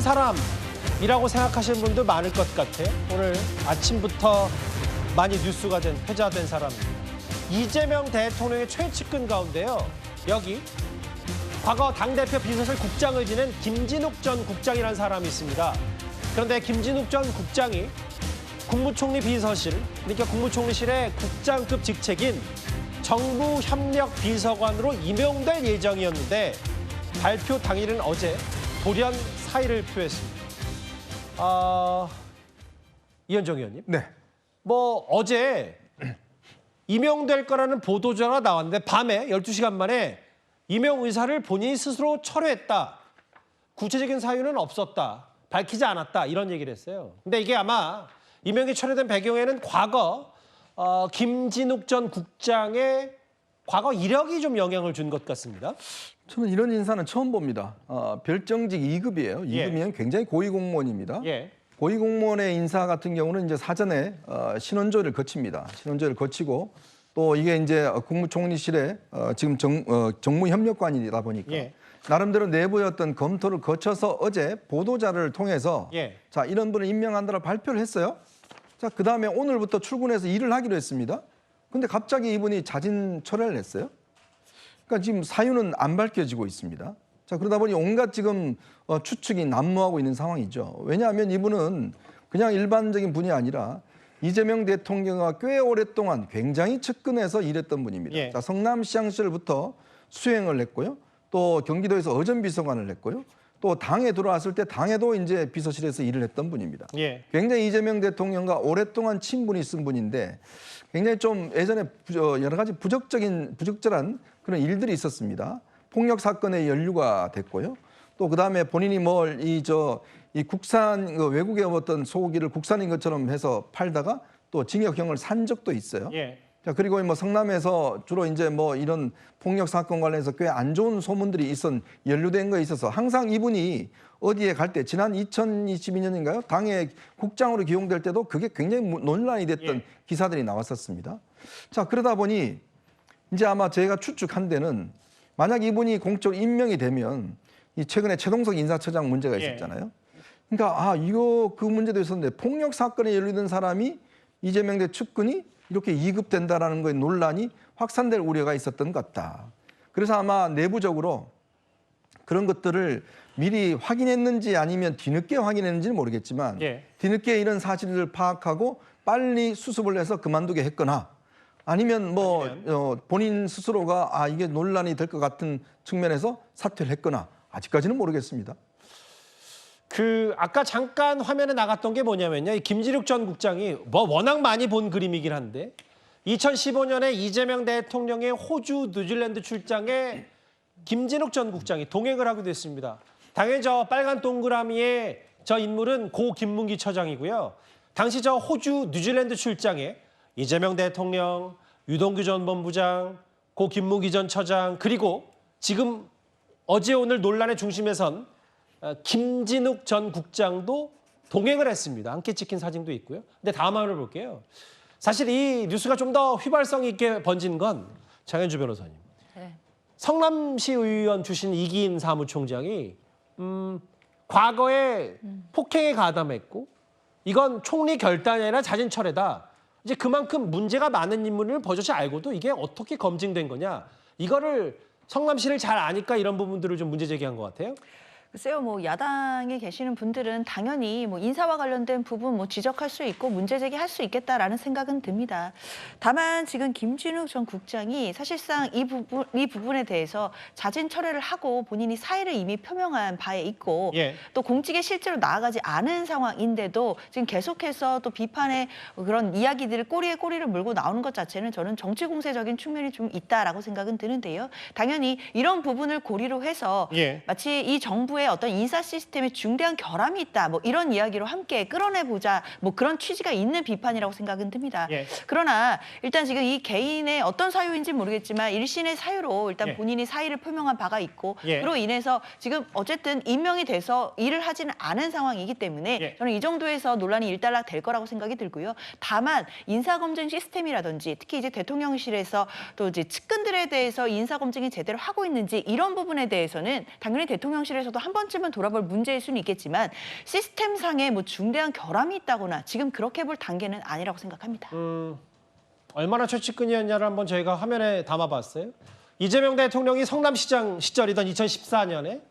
사람이라고 생각하시는 분도 많을 것 같아요. 오늘 아침부터 많이 뉴스가 된, 회자된 사람입니다. 이재명 대통령의 최측근 가운데요. 여기 과거 당대표 비서실 국장을 지낸 김진욱 전 국장이라는 사람이 있습니다. 그런데 김진욱 전 국장이 국무총리 비서실, 그러니까 국무총리실의 국장급 직책인 정부협력비서관으로 임용될 예정이었는데 발표 당일은 어제 돌연 사의를 표했습니다. 이현정 의원님. 네. 뭐 어제 임용될 거라는 보도자가 나왔는데 밤에 12시간 만에 임용 의사를 본인이 스스로 철회했다. 구체적인 사유는 없었다. 밝히지 않았다. 이런 얘기를 했어요. 근데 이게 아마 임용이 철회된 배경에는 과거 김진욱 전 국장의 과거 이력이 좀 영향을 준 것 같습니다. 저는 이런 인사는 처음 봅니다. 별정직 2급이에요. 2급이면 예. 굉장히 고위공무원입니다. 예. 고위공무원의 인사 같은 경우는 이제 사전에 신원조회를 거칩니다. 신원조회를 거치고 또 이게 이제 국무총리실에 지금 정무협력관이다 보니까 예. 나름대로 내부의 어떤 검토를 거쳐서 어제 보도자를 통해서 예. 자, 이런 분을 임명한다고 발표를 했어요. 자, 그다음에 오늘부터 출근해서 일을 하기로 했습니다. 근데 갑자기 이분이 자진 철회를 했어요. 그러니까 지금 사유는 안 밝혀지고 있습니다. 자, 그러다 보니 온갖 지금 추측이 난무하고 있는 상황이죠. 왜냐하면 이분은 그냥 일반적인 분이 아니라 이재명 대통령과 꽤 오랫동안 굉장히 측근해서 일했던 분입니다. 예. 자, 성남시장시절부터 수행을 했고요. 또 경기도에서 어전비서관을 했고요. 또 당에 들어왔을 때 당에도 이제 비서실에서 일을 했던 분입니다. 예. 굉장히 이재명 대통령과 오랫동안 친분이 있은 분인데 굉장히 좀 예전에 여러 가지 부적절한 그런 일들이 있었습니다. 폭력 사건에 연루가 됐고요. 또 그다음에 본인이 이 국산 외국의 어떤 소고기를 국산인 것처럼 해서 팔다가 또 징역형을 산 적도 있어요. 예. 자, 그리고 뭐 성남에서 주로 이제 뭐 이런 폭력 사건 관련해서 꽤 안 좋은 소문들이 연루된 거에 있어서 항상 이분이 어디에 갈 때 지난 2022년인가요? 당의 국장으로 기용될 때도 그게 굉장히 논란이 됐던 예. 기사들이 나왔었습니다. 자, 그러다 보니 이제 아마 제가 추측한 데는 만약 이분이 공적으로 임명이 되면 이 최근에 최동석 인사처장 문제가 있었잖아요. 그러니까 이거 그 문제도 있었는데 폭력 사건에 연루된 사람이 이재명 대 측근이 이렇게 2급 된다라는 거에 논란이 확산될 우려가 있었던 것 같다. 그래서 아마 내부적으로 그런 것들을 미리 확인했는지 아니면 뒤늦게 확인했는지는 모르겠지만 예. 뒤늦게 이런 사실을 파악하고 빨리 수습을 해서 그만두게 했거나 아니면 본인 스스로가 이게 논란이 될 것 같은 측면에서 사퇴를 했거나 아직까지는 모르겠습니다. 아까 잠깐 화면에 나갔던 게 뭐냐면요. 이 김진욱 전 국장이 워낙 많이 본 그림이긴 한데 2015년에 이재명 대통령의 호주, 뉴질랜드 출장에 김진욱 전 국장이 동행을 하게 됐습니다. 당연히 저 빨간 동그라미의 저 인물은 고 김문기 처장이고요. 당시 저 호주, 뉴질랜드 출장에 이재명 대통령, 유동규 전 본부장, 고 김문기 전 처장 그리고 지금 어제 오늘 논란의 중심에 선 김진욱 전 국장도 동행을 했습니다. 함께 찍힌 사진도 있고요. 근데 다음 화면을 볼게요. 사실 이 뉴스가 좀 더 휘발성 있게 번진 건 장현주 변호사님. 네. 성남시 의원 출신 이기인 사무총장이 과거에 폭행에 가담했고 이건 총리 결단이 아니라 자진 철회다. 이제 그만큼 문제가 많은 인물을 버젓이 알고도 이게 어떻게 검증된 거냐. 이거를 성남시를 잘 아니까 이런 부분들을 좀 문제 제기한 것 같아요. 글쎄요, 뭐 야당에 계시는 분들은 당연히 뭐 인사와 관련된 부분 뭐 지적할 수 있고 문제 제기할 수 있겠다라는 생각은 듭니다. 다만 지금 김진욱 전 국장이 사실상 이 부분에 대해서 자진 철회를 하고 본인이 사의를 이미 표명한 바에 있고 예. 또 공직에 실제로 나아가지 않은 상황인데도 지금 계속해서 또 비판의 그런 이야기들을 꼬리에 꼬리를 물고 나오는 것 자체는 저는 정치 공세적인 측면이 좀 있다라고 생각은 드는데요. 당연히 이런 부분을 고리로 해서 예. 마치 이 정부의 어떤 인사 시스템에 중대한 결함이 있다, 뭐 이런 이야기로 함께 끌어내보자, 뭐 그런 취지가 있는 비판이라고 생각은 듭니다. 예. 그러나 일단 지금 이 개인의 어떤 사유인지 모르겠지만 일신의 사유로 일단 예. 본인이 사의를 표명한 바가 있고 예. 그로 인해서 지금 어쨌든 임명이 돼서 일을 하지는 않은 상황이기 때문에 예. 저는 이 정도에서 논란이 일단락 될 거라고 생각이 들고요. 다만 인사검증 시스템이라든지 특히 이제 대통령실에서 또 이제 측근들에 대해서 인사검증이 제대로 하고 있는지 이런 부분에 대해서는 당연히 대통령실에서도 한 한 번쯤은 돌아볼 문제일 수는 있겠지만 시스템상의 뭐 중대한 결함이 있다거나 지금 그렇게 볼 단계는 아니라고 생각합니다. 얼마나 최측근이었냐를 한번 저희가 화면에 담아봤어요. 이재명 대통령이 성남시장 시절이던 2014년에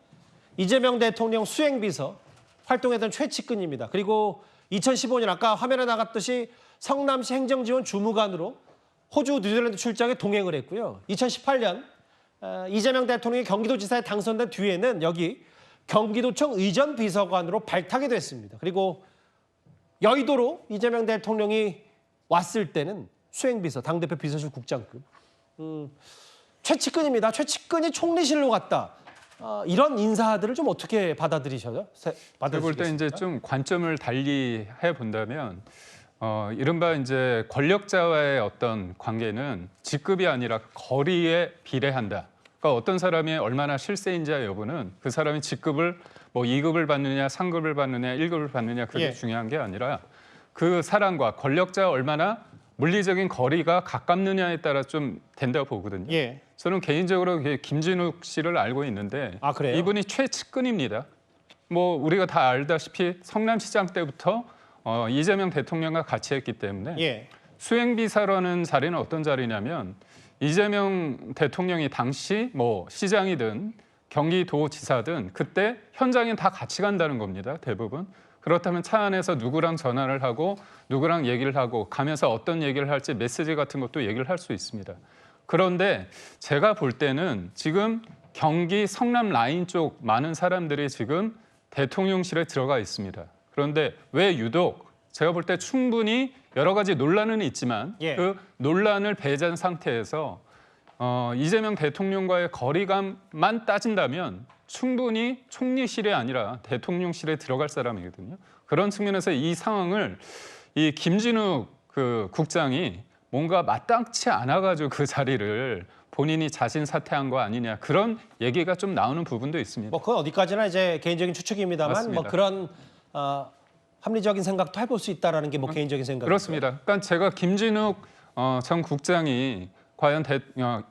이재명 대통령 수행비서 활동했던 최측근입니다. 그리고 2015년 아까 화면에 나갔듯이 성남시 행정지원 주무관으로 호주 뉴질랜드 출장에 동행을 했고요. 2018년 이재명 대통령이 경기도지사에 당선된 뒤에는 여기 경기도청 의전비서관으로 발탁이 됐습니다. 그리고 여의도로 이재명 대통령이 왔을 때는 수행비서, 당대표 비서실 국장급. 최측근입니다. 최측근이 총리실로 갔다. 이런 인사들을 좀 어떻게 받아들이셔요? 제가 볼 때 이제 좀 관점을 달리 해 본다면 이른바 이제 권력자와의 어떤 관계는 직급이 아니라 거리에 비례한다. 그러니까 어떤 사람이 얼마나 실세인지 여부는 그 사람이 직급을 뭐 2급을 받느냐, 3급을 받느냐, 1급을 받느냐 그게 예. 중요한 게 아니라 그 사람과 권력자와 얼마나 물리적인 거리가 가깝느냐에 따라 좀 된다고 보거든요. 예. 저는 개인적으로 김진욱 씨를 알고 있는데 아, 그래요? 이분이 최측근입니다. 뭐 우리가 다 알다시피 성남시장 때부터 이재명 대통령과 같이 했기 때문에 예. 수행비서라는 자리는 어떤 자리냐면 이재명 대통령이 당시 뭐 시장이든 경기도지사든 그때 현장에 다 같이 간다는 겁니다. 대부분. 그렇다면 차 안에서 누구랑 전화를 하고 누구랑 얘기를 하고 가면서 어떤 얘기를 할지 메시지 같은 것도 얘기를 할 수 있습니다. 그런데 제가 볼 때는 지금 경기 성남 라인 쪽 많은 사람들이 지금 대통령실에 들어가 있습니다. 그런데 왜 유독 제가 볼 때 충분히 여러 가지 논란은 있지만 예. 그 논란을 배제한 상태에서 이재명 대통령과의 거리감만 따진다면 충분히 총리실이 아니라 대통령실에 들어갈 사람이거든요. 그런 측면에서 이 상황을 이 김진욱 그 국장이 뭔가 마땅치 않아가지고 그 자리를 본인이 자신 사퇴한 거 아니냐 그런 얘기가 좀 나오는 부분도 있습니다. 뭐 그건 어디까지나 이제 개인적인 추측입니다만 맞습니다. 뭐 그런 합리적인 생각도 해볼 수 있다라는 게 뭐 개인적인 생각이죠. 그렇습니다. 그러니까 제가 김진욱 전 국장이 과연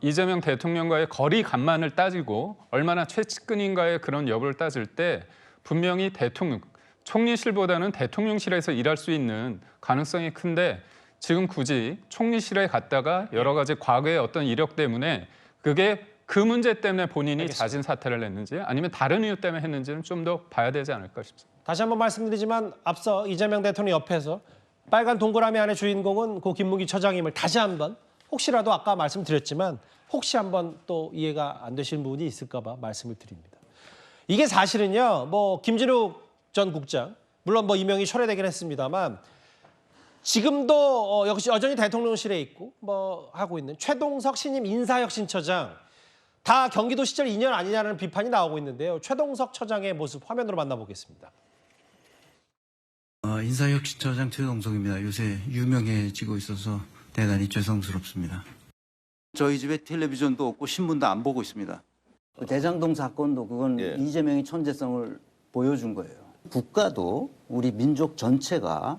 이재명 대통령과의 거리감만을 따지고 얼마나 최측근인가의 그런 여부를 따질 때 분명히 총리실보다는 대통령실에서 일할 수 있는 가능성이 큰데 지금 굳이 총리실에 갔다가 여러 가지 과거의 어떤 이력 때문에 그게 그 문제 때문에 본인이 알겠습니다. 자진 사퇴를 했는지 아니면 다른 이유 때문에 했는지는 좀 더 봐야 되지 않을까 싶습니다. 다시 한번 말씀드리지만 앞서 이재명 대통령 옆에서 빨간 동그라미 안의 주인공은 고 김무기 처장임을 다시 한번 혹시라도 아까 말씀드렸지만 혹시 한번 또 이해가 안 되시는 부분이 있을까 봐 말씀을 드립니다. 이게 사실은요. 뭐 김진욱 전 국장 물론 뭐 임명이 철회되긴 했습니다만 지금도 역시 여전히 대통령실에 있고 뭐 하고 있는 최동석 신임 인사혁신처장 다 경기도 시절 인연 아니냐는 비판이 나오고 있는데요. 최동석 처장의 모습 화면으로 만나보겠습니다. 인사혁신처장 최동석입니다. 요새 유명해지고 있어서 대단히 죄송스럽습니다. 저희 집에 텔레비전도 없고 신문도 안 보고 있습니다. 그 대장동 사건도 그건 예. 이재명의 천재성을 보여준 거예요. 국가도 우리 민족 전체가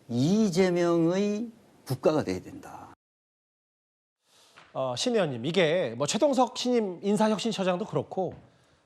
이재명의 국가가 돼야 된다. 신 의원님, 이게 뭐 최동석 신임 인사혁신처장도 그렇고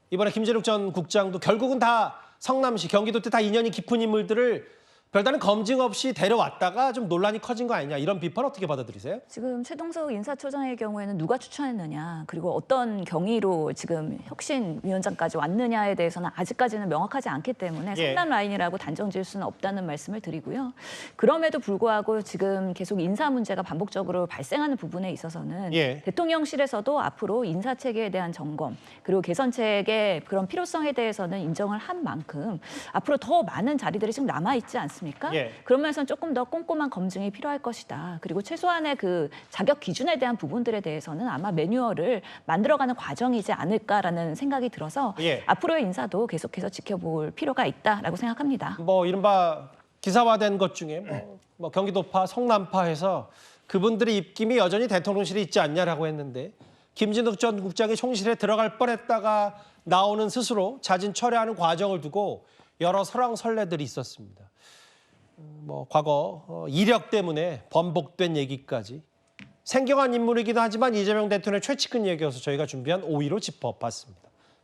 이번에 김진욱 전 국장도 결국은 다 성남시, 경기도 때 다 인연이 깊은 인물들을 별다른 검증 없이 데려왔다가 좀 논란이 커진 거 아니냐 이런 비판 어떻게 받아들이세요? 지금 최동석 인사처장의 경우에는 누가 추천했느냐 그리고 어떤 경위로 지금 혁신위원장까지 왔느냐에 대해서는 아직까지는 명확하지 않기 때문에 예. 상단 라인이라고 단정 지을 수는 없다는 말씀을 드리고요. 그럼에도 불구하고 지금 계속 인사 문제가 반복적으로 발생하는 부분에 있어서는 예. 대통령실에서도 앞으로 인사체계에 대한 점검 그리고 개선책의 그런 필요성에 대해서는 인정을 한 만큼 앞으로 더 많은 자리들이 지금 남아있지 않습니까? 예. 그런 면에서는 조금 더 꼼꼼한 검증이 필요할 것이다. 그리고 최소한의 그 자격 기준에 대한 부분들에 대해서는 아마 매뉴얼을 만들어가는 과정이지 않을까라는 생각이 들어서 예. 앞으로의 인사도 계속해서 지켜볼 필요가 있다라고 생각합니다. 뭐 이른바 기사화된 것 중에 뭐 경기도파, 성남파 해서 그분들의 입김이 여전히 대통령실에 있지 않냐라고 했는데 김진욱 전 국장이 총리실에 들어갈 뻔했다가 나오는 스스로 자진 철회하는 과정을 두고 여러 설왕설래들이 있었습니다. 뭐 과거 이력 때문에 번복된 얘기까지 생경한 인물이기도 하지만 이재명 대통령의 최측근 얘기여서 저희가 준비한 5위로 짚어봤습니다.